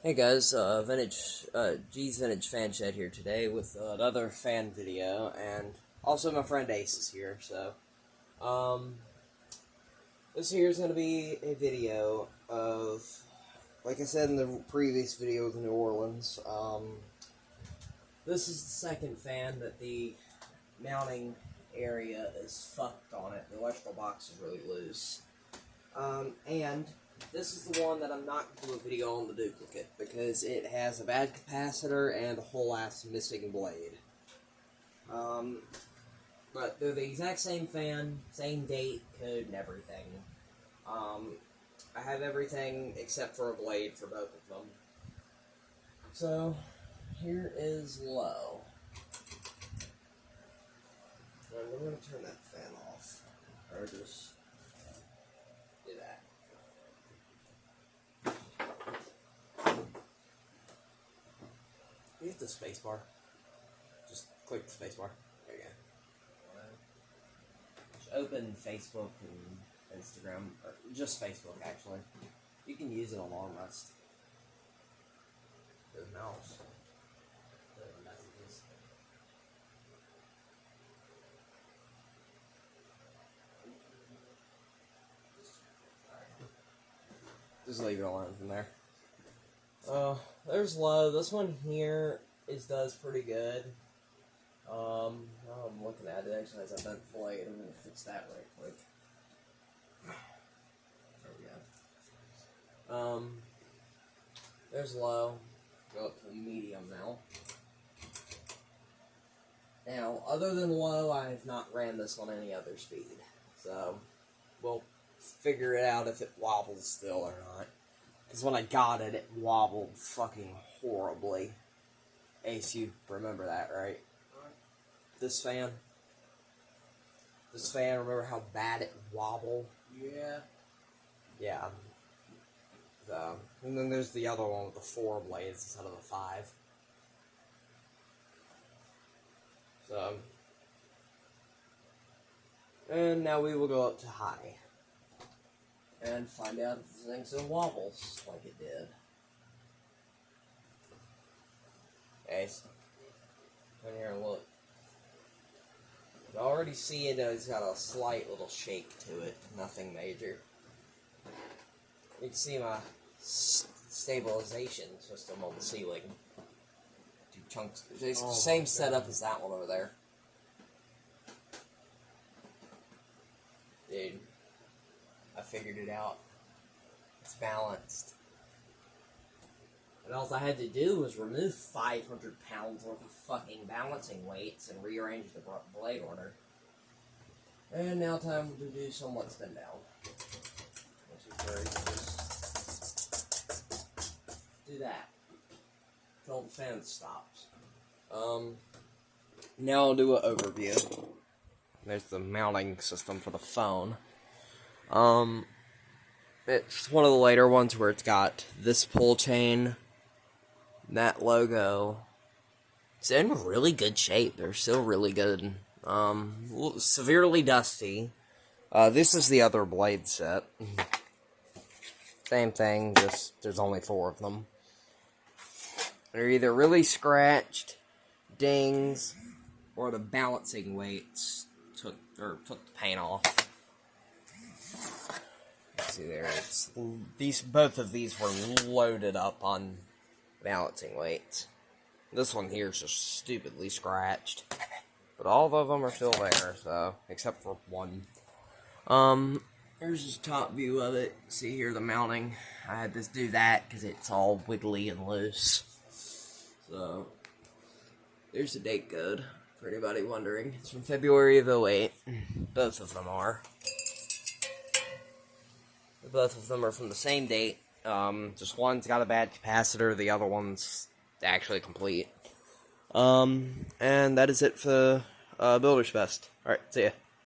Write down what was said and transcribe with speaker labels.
Speaker 1: Hey guys, G's Vintage Fan Shed here today with another fan video, and also my friend Ace is here, so, this here is going to be a video of, like I said in the previous video with New Orleans, this is the second fan that the mounting area is fucked on it. The electrical box is really loose, and this is the one that I'm not going to do a video on the duplicate, because it has a bad capacitor and a whole ass missing blade. But they're the exact same fan, same date, code, and everything. I have everything except for a blade for both of them. So, here is low. And we're going to turn that fan off, or just do that. Hit the spacebar. Just click the spacebar. There you go. Just open Facebook and Instagram, or just Facebook actually. You can use it on Armrest. The mouse. The messages. Just leave it alone from there. There's low. This one here does pretty good. Now I'm looking at it, actually has a bent blade. I'm gonna fix that right quick. There we go. There's low. Go up to medium now. Now, other than low, I have not ran this on any other speed. So, we'll figure it out if it wobbles still or not. Because when I got it, it wobbled fucking horribly. Ace, you remember that, right? This fan, remember how bad it wobbled?
Speaker 2: Yeah.
Speaker 1: Yeah. And then there's the other one with the 4 blades instead of the 5. So. And now we will go up to high. And find out if this thing still wobbles like it did. Ace, come here and look. You already see it's got a slight little shake to it, nothing major. You can see my stabilization system on the ceiling. 2 chunks. It's the same setup as that one over there. Dude. I figured it out. It's balanced. And all I had to do was remove 500 pounds worth of fucking balancing weights and rearrange the blade order. And now time to do somewhat spin down. Which is where you just do that. Until the fan stops. Now I'll do an overview. There's the mounting system for the phone. It's one of the later ones where it's got this pull chain, that logo. It's in really good shape. They're still really good. Severely dusty. This is the other blade set. Same thing, just there's only 4 of them. They're either really scratched, dings, or the balancing weights took the paint off. See there, both of these were loaded up on balancing weights. This one here is just stupidly scratched, but all of them are still there, so except for one. Here's just top view of it. See here the mounting. I had to do that because it's all wiggly and loose. So there's the date code for anybody wondering. It's from February of 2008. Both of them are. Both of them are from the same date. Just one's got a bad capacitor, the other one's actually complete. And that is it for Builder's Best. Alright, see ya.